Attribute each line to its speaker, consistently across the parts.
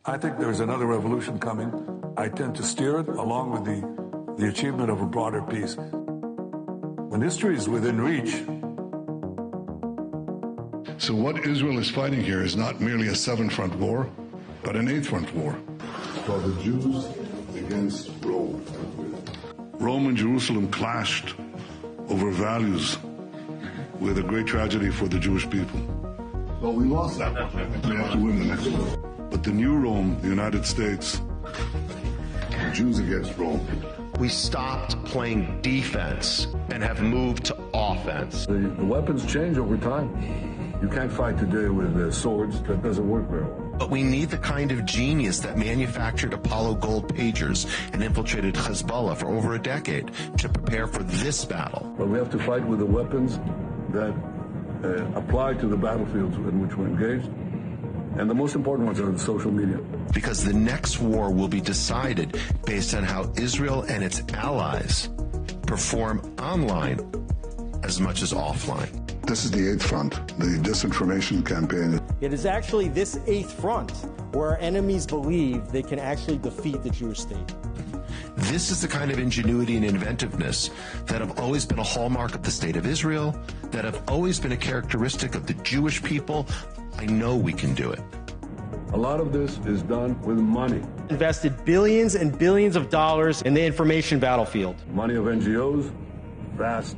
Speaker 1: I think there's another revolution coming. I tend to steer it along with the achievement of a broader peace. When history is within reach.
Speaker 2: So what Israel is fighting here is not merely a seven-front war, but an eight-front war. It's called the Jews against Rome. Rome and Jerusalem clashed over values with a great tragedy for the Jewish people. Well, we lost that one. We have to win the next one. But the new Rome, the United States, the Jews against Rome.
Speaker 3: We stopped playing defense and have moved to offense.
Speaker 1: The weapons change over time. You can't fight today with swords. That doesn't work very well.
Speaker 3: But we need the kind of genius that manufactured Apollo gold pagers and infiltrated Hezbollah for over a decade to prepare for this battle.
Speaker 1: But we have to fight with the weapons that apply to the battlefields in which we're engaged. And the most important ones are the social media.
Speaker 3: Because the next war will be decided based on how Israel and its allies perform online as much as offline.
Speaker 2: This is the eighth front, the disinformation campaign.
Speaker 4: It is actually this eighth front where our enemies believe they can actually defeat the Jewish state.
Speaker 3: This is the kind of ingenuity and inventiveness that have always been a hallmark of the state of Israel, that have always been a characteristic of the Jewish people. I know we can do it.
Speaker 1: A lot of this is done with money.
Speaker 4: Invested billions and billions of dollars in the information battlefield.
Speaker 1: Money of NGOs, vast.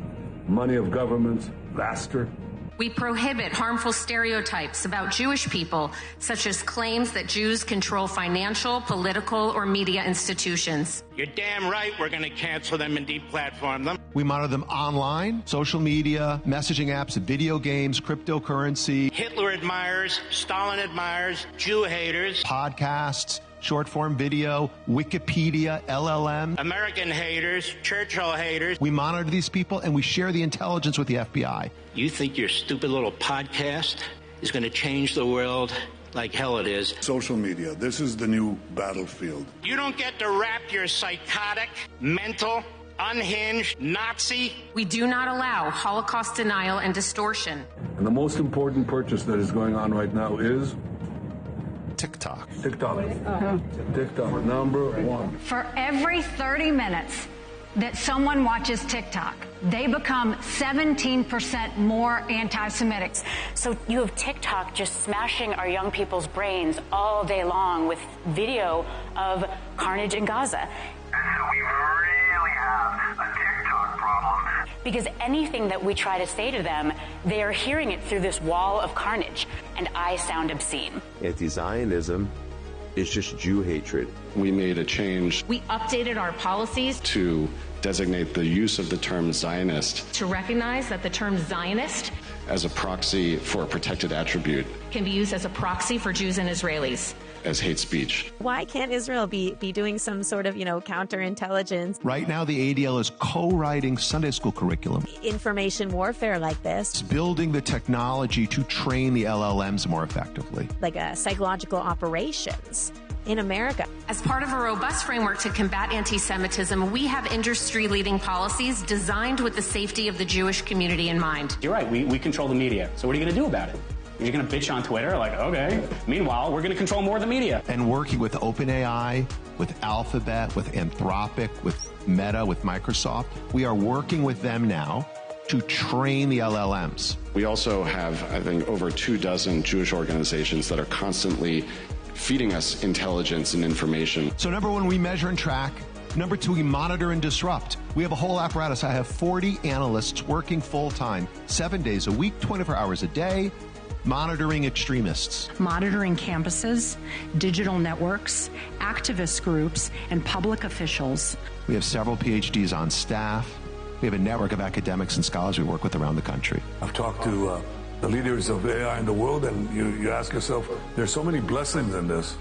Speaker 1: Money of governments, vaster.
Speaker 5: We prohibit harmful stereotypes about Jewish people, such as claims that Jews control financial, political, or media institutions.
Speaker 6: You're damn right we're going to cancel them and deplatform them.
Speaker 3: We monitor them online, social media, messaging apps, video games, cryptocurrency.
Speaker 6: Hitler admirers, Stalin admirers, Jew haters.
Speaker 3: Podcasts, short-form video, Wikipedia, LLM.
Speaker 6: American haters, Churchill haters.
Speaker 3: We monitor these people and we share the intelligence with the FBI.
Speaker 6: You think your stupid little podcast is going to change the world like hell it is?
Speaker 2: Social media, this is the new battlefield.
Speaker 6: You don't get to wrap your psychotic, mental, unhinged Nazi.
Speaker 5: We do not allow Holocaust denial and distortion.
Speaker 1: And the most important purchase that is going on right now is
Speaker 3: TikTok.
Speaker 1: TikTok, number one.
Speaker 7: For every 30 minutes that someone watches TikTok, they become 17% more anti-Semitic.
Speaker 8: So you have TikTok just smashing our young people's brains all day long with video of carnage in Gaza.
Speaker 9: And we really have a TikTok problem.
Speaker 8: Because anything that we try to say to them, they are hearing it through this wall of carnage, and I sound obscene.
Speaker 10: Anti-Zionism is just Jew hatred.
Speaker 11: We made a change.
Speaker 5: We updated our policies
Speaker 11: to designate the use of the term Zionist,
Speaker 5: to recognize that the term Zionist
Speaker 11: as a proxy for a protected attribute
Speaker 5: can be used as a proxy for Jews and Israelis
Speaker 11: as hate speech.
Speaker 12: Why can't Israel be doing some sort of, counterintelligence?
Speaker 3: Right now, the ADL is co-writing Sunday school curriculum.
Speaker 12: Information warfare like this.
Speaker 3: It's building the technology to train the LLMs more effectively.
Speaker 12: Like psychological operations in America.
Speaker 5: As part of a robust framework to combat anti-Semitism, we have industry-leading policies designed with the safety of the Jewish community in mind.
Speaker 13: You're right, we control the media. So what are you going to do about it? You're going to bitch on Twitter? Like, okay. Meanwhile, we're going to control more of the media.
Speaker 3: And working with OpenAI, with Alphabet, with Anthropic, with Meta, with Microsoft, we are working with them now to train the LLMs.
Speaker 11: We also have, I think, over 24 Jewish organizations that are constantly feeding us intelligence and information.
Speaker 3: So number one, we measure and track. Number two, we monitor and disrupt. We have a whole apparatus. I have 40 analysts working full-time, 7 days a week, 24 hours a day, monitoring extremists.
Speaker 14: Monitoring campuses, digital networks, activist groups, and public officials.
Speaker 3: We have several PhDs on staff. We have a network of academics and scholars we work with around the country.
Speaker 1: I've talked to the leaders of AI in the world, and you ask yourself, there's so many blessings in this,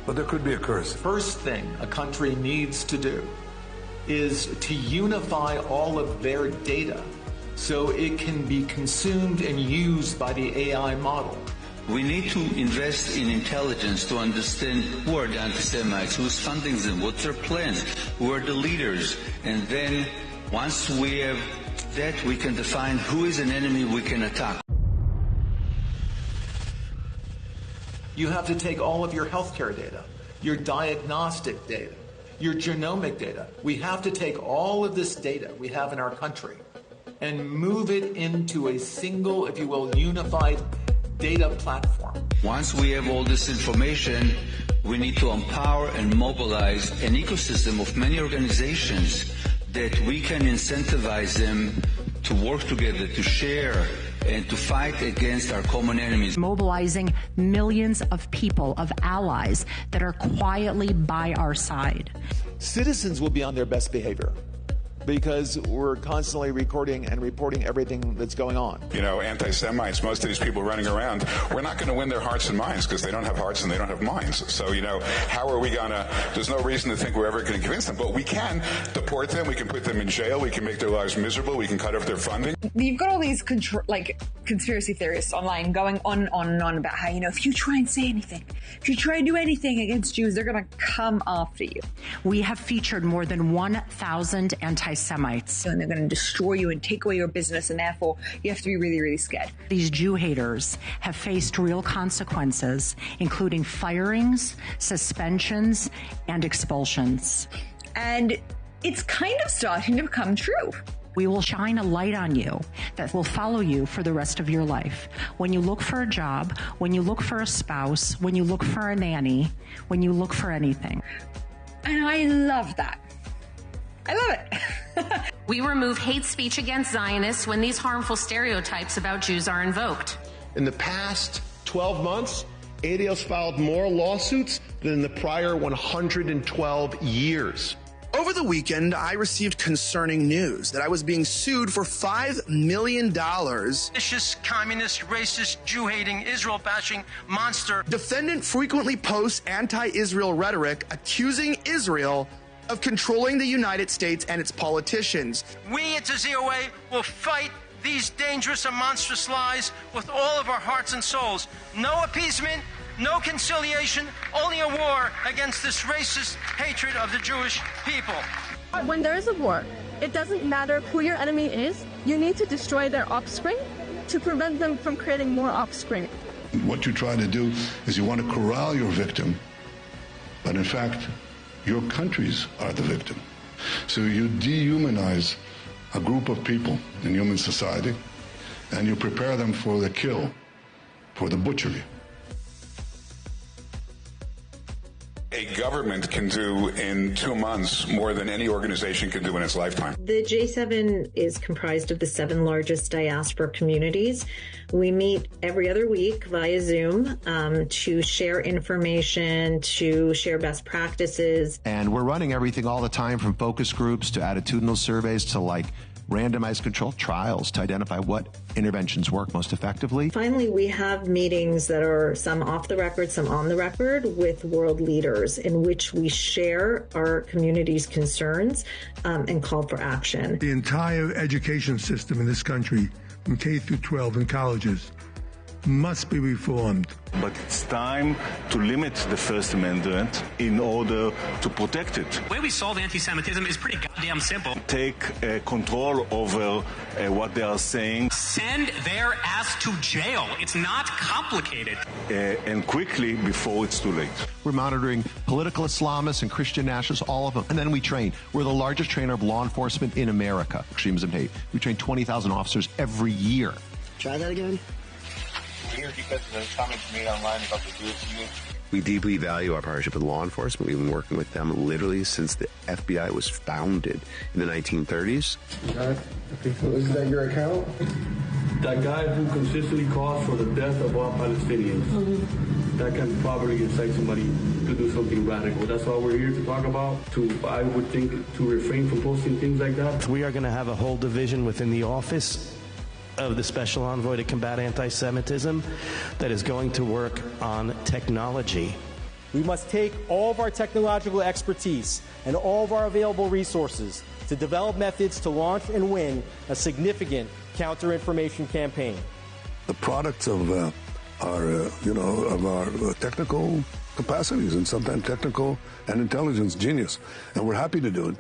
Speaker 1: but there could be a curse.
Speaker 15: First thing a country needs to do is to unify all of their data so it can be consumed and used by the AI model.
Speaker 16: We need to invest in intelligence to understand who are the anti-Semites, who's funding them, what's their plans, who are the leaders, and then once we have that, we can define who is an enemy we can attack.
Speaker 15: You have to take all of your healthcare data, your diagnostic data, your genomic data. We have to take all of this data we have in our country and move it into a single, if you will, unified data platform.
Speaker 16: Once we have all this information, we need to empower and mobilize an ecosystem of many organizations that we can incentivize them to work together, to share, and to fight against our common enemies.
Speaker 14: Mobilizing millions of people, of allies that are quietly by our side.
Speaker 17: Citizens will be on their best behavior because we're constantly recording and reporting everything that's going on.
Speaker 18: You know, anti-Semites, most of these people running around, we're not going to win their hearts and minds because they don't have hearts and they don't have minds. So, you know, how are we going to, there's no reason to think we're ever going to convince them, but we can deport them, we can put them in jail, we can make their lives miserable, we can cut off their funding.
Speaker 19: You've got all these conspiracy theorists online going on and on about how, you know, if you try and say anything, if you try and do anything against Jews, they're going to come after you.
Speaker 14: We have featured more than 1,000 anti-Semites.
Speaker 19: And they're going to destroy you and take away your business, and therefore you have to be really, really scared.
Speaker 14: These Jew haters have faced real consequences, including firings, suspensions, and expulsions.
Speaker 19: And it's kind of starting to become true.
Speaker 14: We will shine a light on you that will follow you for the rest of your life. When you look for a job, when you look for a spouse, when you look for a nanny, when you look for anything.
Speaker 19: And I love that. I love it.
Speaker 5: We remove hate speech against Zionists when these harmful stereotypes about Jews are invoked.
Speaker 20: In the past 12 months, ADL's filed more lawsuits than in the prior 112 years.
Speaker 21: Over the weekend, I received concerning news that I was being sued for $5 million.
Speaker 22: Vicious, communist, racist, Jew-hating, Israel-bashing monster.
Speaker 21: Defendant frequently posts anti-Israel rhetoric accusing Israel of controlling the United States and its politicians.
Speaker 22: We at the ZOA will fight these dangerous and monstrous lies with all of our hearts and souls. No appeasement, no conciliation, only a war against this racist hatred of the Jewish people.
Speaker 23: When there is a war, it doesn't matter who your enemy is. You need to destroy their offspring to prevent them from creating more offspring.
Speaker 2: What you try to do is you want to corral your victim, but in fact, your countries are the victim. So you dehumanize a group of people in human society, and you prepare them for the kill, for the butchery.
Speaker 18: A government can do in 2 months more than any organization can do in its lifetime.
Speaker 24: The J7 is comprised of the 7 largest diaspora communities. We meet every other week via Zoom to share information, to share best practices.
Speaker 3: And we're running everything all the time, from focus groups to attitudinal surveys to randomized controlled trials to identify what interventions work most effectively.
Speaker 24: Finally, we have meetings that are some off the record, some on the record with world leaders, in which we share our community's concerns and call for action.
Speaker 25: The entire education system in this country, from K through 12 and colleges, must be reformed.
Speaker 26: But it's time to limit the First Amendment in order to protect it.
Speaker 27: The way we solve anti-Semitism is pretty goddamn simple.
Speaker 26: Take control over what they are saying.
Speaker 27: Send their ass to jail. It's not complicated.
Speaker 26: And quickly before it's too late.
Speaker 3: We're monitoring political Islamists and Christian nationalists, all of them. And then we train. We're the largest trainer of law enforcement in America. Extremism hate. We train 20,000 officers every year.
Speaker 28: Try that again.
Speaker 29: Here because of the comments made online about the Jewish community.
Speaker 10: We deeply value our partnership with law enforcement. We've been working with them literally since the FBI was founded in the 1930s.
Speaker 28: Is that your account?
Speaker 30: That guy who consistently calls for the death of all Palestinians, that can probably incite somebody to do something radical. That's why we're here to talk about, I would think, to refrain from posting things like that.
Speaker 31: We are going to have a whole division within the office of the Special Envoy to combat anti-Semitism that is going to work on technology.
Speaker 4: We must take all of our technological expertise and all of our available resources to develop methods to launch and win a significant counter-information campaign.
Speaker 1: The products of our technical capacities and sometimes technical and intelligence genius, and we're happy to do it.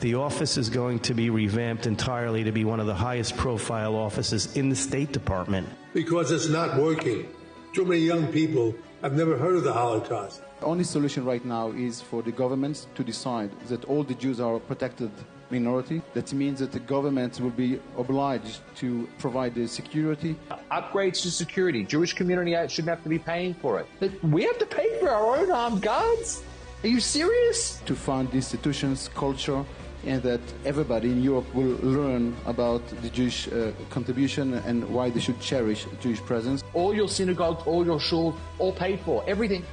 Speaker 31: The office is going to be revamped entirely to be one of the highest profile offices in the State Department.
Speaker 25: Because it's not working. Too many young people I've never heard of the Holocaust.
Speaker 6: The only solution right now is for the governments to decide that all the Jews are a protected minority. That means that the government will be obliged to provide the security.
Speaker 7: Upgrades to security. Jewish community shouldn't have to be paying for it. But we have to pay for our own armed guards? Are you serious?
Speaker 6: To fund institutions, culture, and that everybody in Europe will learn about the Jewish contribution and why they should cherish Jewish presence.
Speaker 7: All your synagogues, all your shuls, all paid for. Everything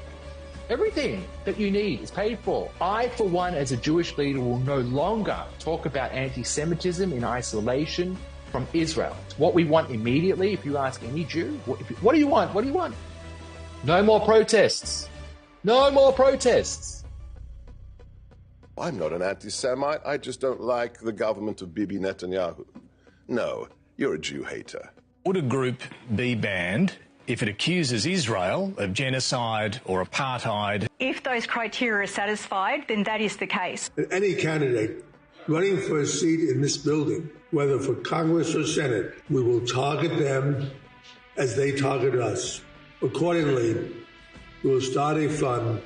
Speaker 7: that you need is paid for. I, for one, as a Jewish leader, will no longer talk about anti-Semitism in isolation from Israel. It's what we want immediately. If you ask any Jew, what do you want? What do you want? No more protests. No more protests.
Speaker 8: I'm not an anti-Semite. I just don't like the government of Bibi Netanyahu. No, you're a Jew hater.
Speaker 9: Would a group be banned if it accuses Israel of genocide or apartheid?
Speaker 11: If those criteria are satisfied, then that is the case.
Speaker 25: Any candidate running for a seat in this building, whether for Congress or Senate, we will target them as they target us. Accordingly, we will start a fund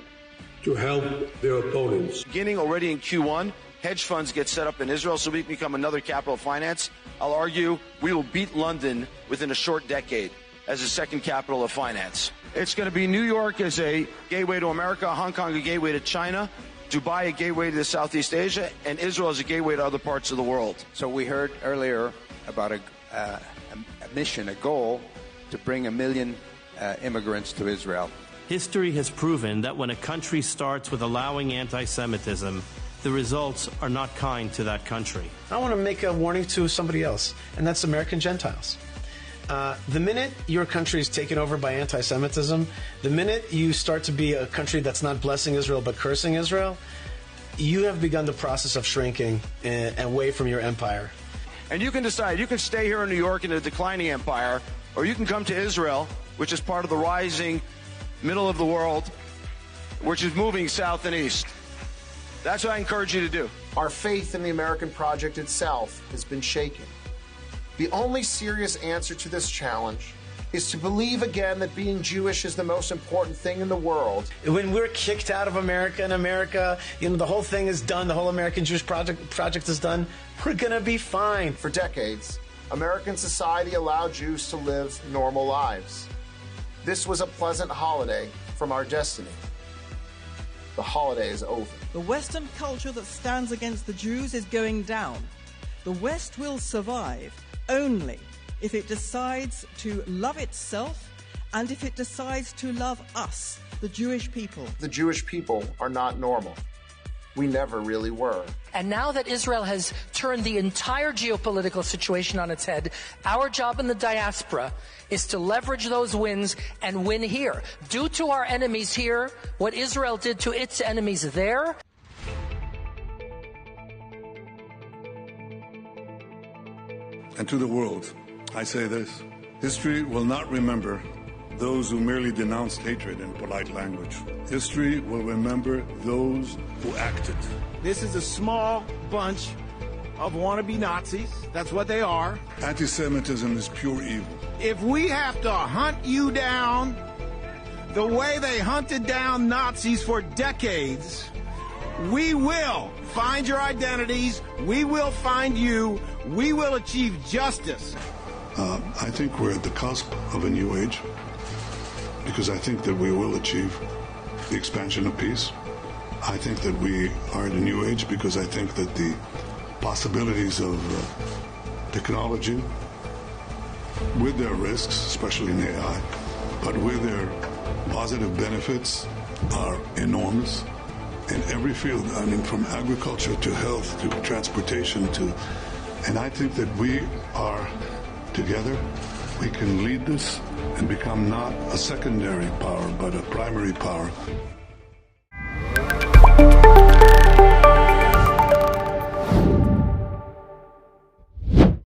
Speaker 25: to help their opponents.
Speaker 12: Beginning already in Q1, hedge funds get set up in Israel so we can become another capital of finance. I'll argue we will beat London within a short decade as the second capital of finance. It's going to be New York as a gateway to America, Hong Kong a gateway to China, Dubai a gateway to Southeast Asia, and Israel as a gateway to other parts of the world.
Speaker 13: So we heard earlier about a mission, a goal to bring 1 million immigrants to Israel.
Speaker 31: History has proven that when a country starts with allowing anti-Semitism, the results are not kind to that country.
Speaker 14: I want to make a warning to somebody else, and that's American Gentiles. The minute your country is taken over by anti-Semitism, the minute you start to be a country that's not blessing Israel but cursing Israel, you have begun the process of shrinking away from your empire.
Speaker 12: And you can decide, you can stay here in New York in a declining empire, or you can come to Israel, which is part of the rising middle of the world, which is moving south and east. That's what I encourage you to do.
Speaker 21: Our faith in the American project itself has been shaken. The only serious answer to this challenge is to believe again that being Jewish is the most important thing in the world.
Speaker 14: When we're kicked out of America and America, the whole thing is done, the whole American Jewish project is done, we're gonna be fine.
Speaker 21: For decades, American society allowed Jews to live normal lives. This was a pleasant holiday from our destiny. The holiday is over.
Speaker 15: The Western culture that stands against the Jews is going down. The West will survive only if it decides to love itself and if it decides to love us, the Jewish people.
Speaker 21: The Jewish people are not normal. We never really were.
Speaker 16: And now that Israel has turned the entire geopolitical situation on its head, our job in the diaspora is to leverage those wins and win here. Do to our enemies here what Israel did to its enemies there.
Speaker 2: And to the world, I say this: history will not remember those who merely denounced hatred in polite language. History will remember those who acted.
Speaker 17: This is a small bunch of wannabe Nazis. That's what they are.
Speaker 2: Anti-Semitism is pure evil.
Speaker 17: If we have to hunt you down the way they hunted down Nazis for decades, we will find your identities. We will find you. We will achieve justice.
Speaker 2: I think we're at the cusp of a new age, because I think that we will achieve the expansion of peace. I think that we are in a new age because I think that the possibilities of technology, with their risks, especially in AI, but with their positive benefits, are enormous in every field. I mean, from agriculture to health to transportation and I think that we are together. We can lead this and become not a secondary power, but a primary power.